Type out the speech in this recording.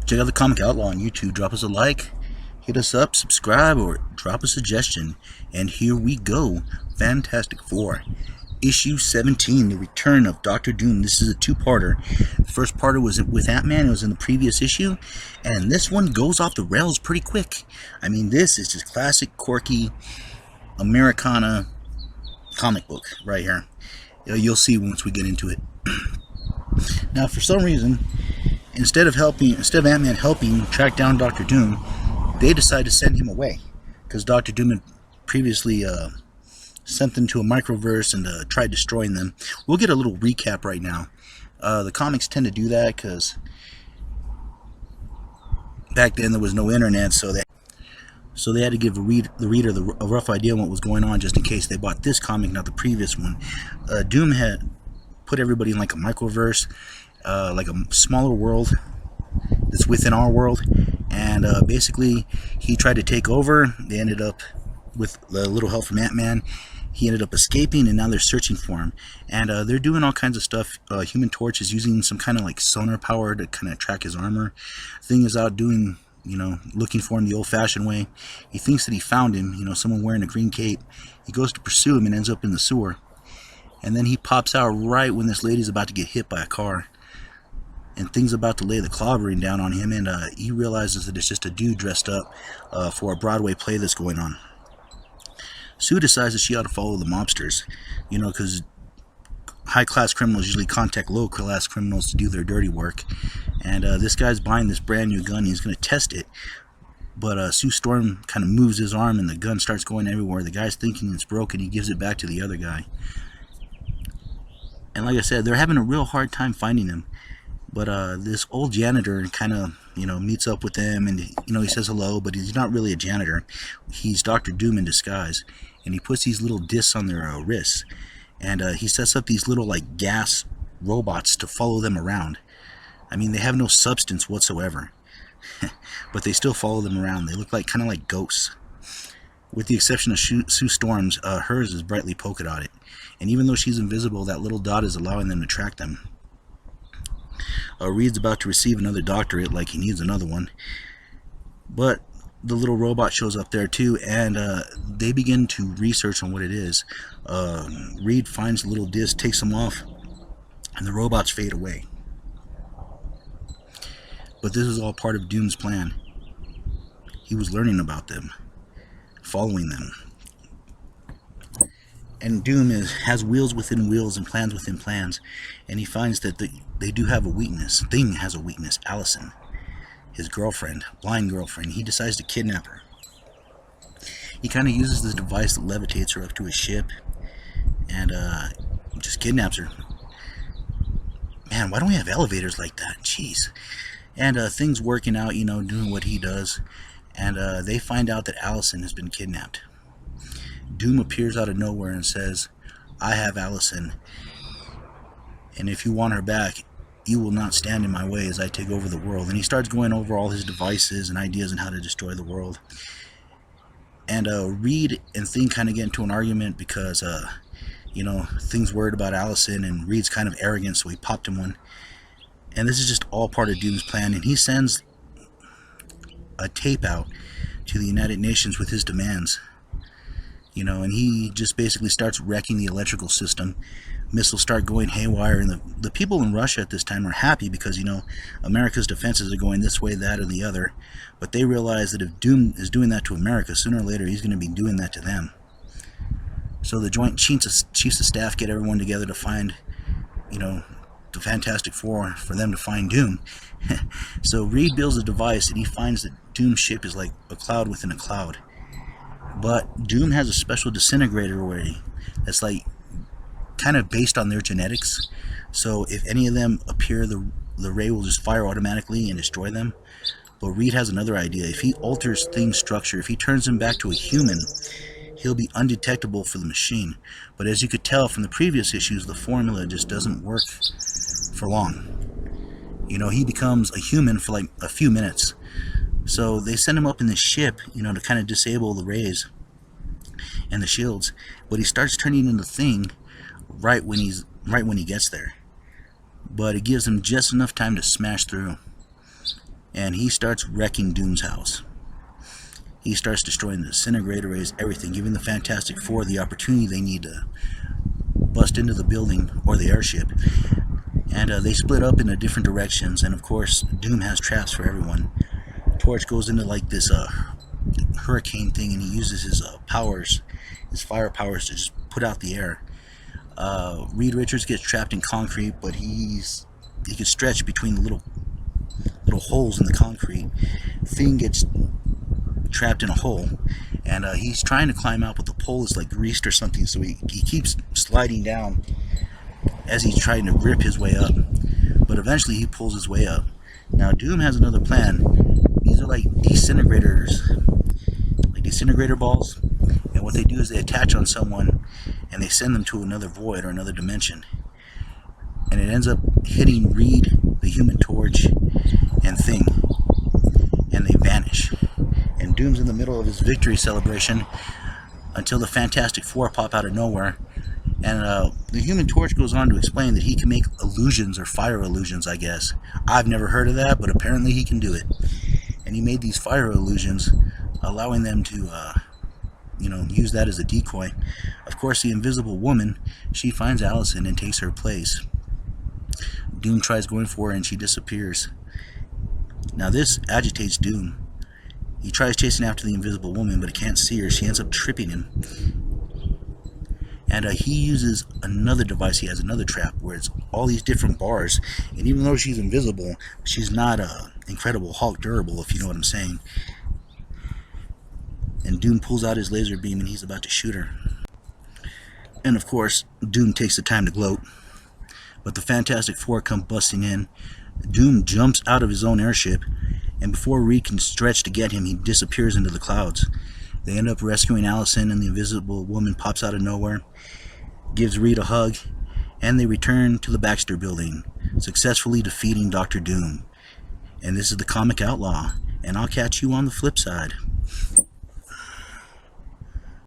Check out the Comic Outlaw on YouTube. Drop us a like, hit us up, subscribe, or drop a suggestion. And here we go. Fantastic Four, issue 17, The Return of Doctor Doom. This is a two-parter. The first part was with Ant-Man. It was in the previous issue. And this one goes off the rails pretty quick. I mean, this is just classic, quirky, Americana comic book right here. You'll see once we get into it. Now, for some reason, instead of Ant-Man helping track down Doctor Doom, they decide to send him away because Doctor Doom had previously sent them to a microverse and tried destroying them. We'll get a little recap right now. The comics tend to do that because back then there was no internet, so they had to give the reader a rough idea of what was going on just in case they bought this comic, not the previous one. Doom had put everybody in like a microverse, like a smaller world that's within our world, and basically he tried to take over. They ended up, with a little help from Ant-Man, he ended up escaping, and now they're searching for him. And they're doing all kinds of stuff. Human Torch is using some kind of like sonar power to kind of track his armor. Thing is out doing, looking for him the old-fashioned way. He thinks that he found him, someone wearing a green cape. He goes to pursue him and ends up in the sewer. And then he pops out right when this lady's about to get hit by a car. And things about to lay the clobbering down on him, and he realizes that it's just a dude dressed up for a Broadway play that's going on. Sue decides that she ought to follow the mobsters, because high-class criminals usually contact low-class criminals to do their dirty work. And this guy's buying this brand new gun. He's going to test it. But Sue Storm kind of moves his arm, and the gun starts going everywhere. The guy's thinking it's broken. He gives it back to the other guy. And like I said, they're having a real hard time finding him. But this old janitor kind of, meets up with them, and, he says hello, but he's not really a janitor. He's Dr. Doom in disguise. And he puts these little discs on their wrists. And he sets up these little, like, gas robots to follow them around. I mean, they have no substance whatsoever. But they still follow them around. They look kind of like ghosts. With the exception of Sue Storm's, hers is brightly polka dotted. And even though she's invisible, that little dot is allowing them to track them. Reed's about to receive another doctorate, like he needs another one. But the little robot shows up there too, and they begin to research on what it is. Reed finds the little disc, takes them off, and the robots fade away. But this is all part of Doom's plan. He was learning about them, following them. And Doom has wheels within wheels and plans within plans. And he finds that they do have a weakness. Thing has a weakness. Allison, his girlfriend, blind girlfriend. He decides to kidnap her. He kind of uses this device that levitates her up to his ship. And just kidnaps her. Man, why don't we have elevators like that? Jeez. And things working out, doing what he does. And they find out that Allison has been kidnapped. Doom appears out of nowhere and says, I have Allison, and if you want her back, you will not stand in my way as I take over the world. And he starts going over all his devices and ideas on how to destroy the world. And Reed and Thing kind of get into an argument because, Thing's worried about Allison, and Reed's kind of arrogant, so he popped him one. And this is just all part of Doom's plan, and he sends a tape out to the United Nations with his demands. And he just basically starts wrecking the electrical system. Missiles start going haywire, and the people in Russia at this time are happy because, America's defenses are going this way, that, or the other. But they realize that if Doom is doing that to America, sooner or later he's going to be doing that to them. So the Joint Chiefs of Staff get everyone together to find, the Fantastic Four, for them to find Doom. So Reed builds a device, and he finds that Doom's ship is like a cloud within a cloud. But Doom has a special disintegrator already that's like kind of based on their genetics. So if any of them appear, the ray will just fire automatically and destroy them. But Reed has another idea. If he alters Thing's structure, if he turns him back to a human, he'll be undetectable for the machine. But as you could tell from the previous issues, the formula just doesn't work for long. He becomes a human for like a few minutes. So they send him up in the ship, to kind of disable the rays and the shields. But he starts turning into Thing right when he gets there. But it gives him just enough time to smash through. and he starts wrecking Doom's house. He starts destroying the disintegrator rays, everything, giving the Fantastic Four the opportunity they need to bust into the building or the airship. And they split up in different directions, and of course Doom has traps for everyone. Torch goes into like this hurricane thing, and he uses his powers, his fire powers, to just put out the air. Reed Richards gets trapped in concrete, but he can stretch between the little holes in the concrete. Thing gets trapped in a hole, and he's trying to climb out, but the pole is like greased or something, so he keeps sliding down as he's trying to rip his way up, but eventually he pulls his way up. Now Doom has another plan. These are like disintegrators, like disintegrator balls, and what they do is they attach on someone and they send them to another void or another dimension, and it ends up hitting Reed, the Human Torch, and Thing, and they vanish. And Doom's in the middle of his victory celebration until the Fantastic Four pop out of nowhere. And the Human Torch goes on to explain that he can make illusions, or fire illusions, I guess. I've never heard of that, but apparently he can do it. And he made these fire illusions, allowing them to, use that as a decoy. Of course, the Invisible Woman, she finds Allison and takes her place. Doom tries going for her, and she disappears. Now this agitates Doom. He tries chasing after the Invisible Woman, but he can't see her. She ends up tripping him. And he uses another device. He has another trap where it's all these different bars. And even though she's invisible, she's not Incredible Hulk durable, if you know what I'm saying. And Doom pulls out his laser beam and he's about to shoot her. And of course, Doom takes the time to gloat. But the Fantastic Four come busting in. Doom jumps out of his own airship, and before Reed can stretch to get him, he disappears into the clouds. They end up rescuing Allison, and the Invisible Woman pops out of nowhere, gives Reed a hug, and they return to the Baxter Building, successfully defeating Dr. Doom. And this is the Comic Outlaw, and I'll catch you on the flip side.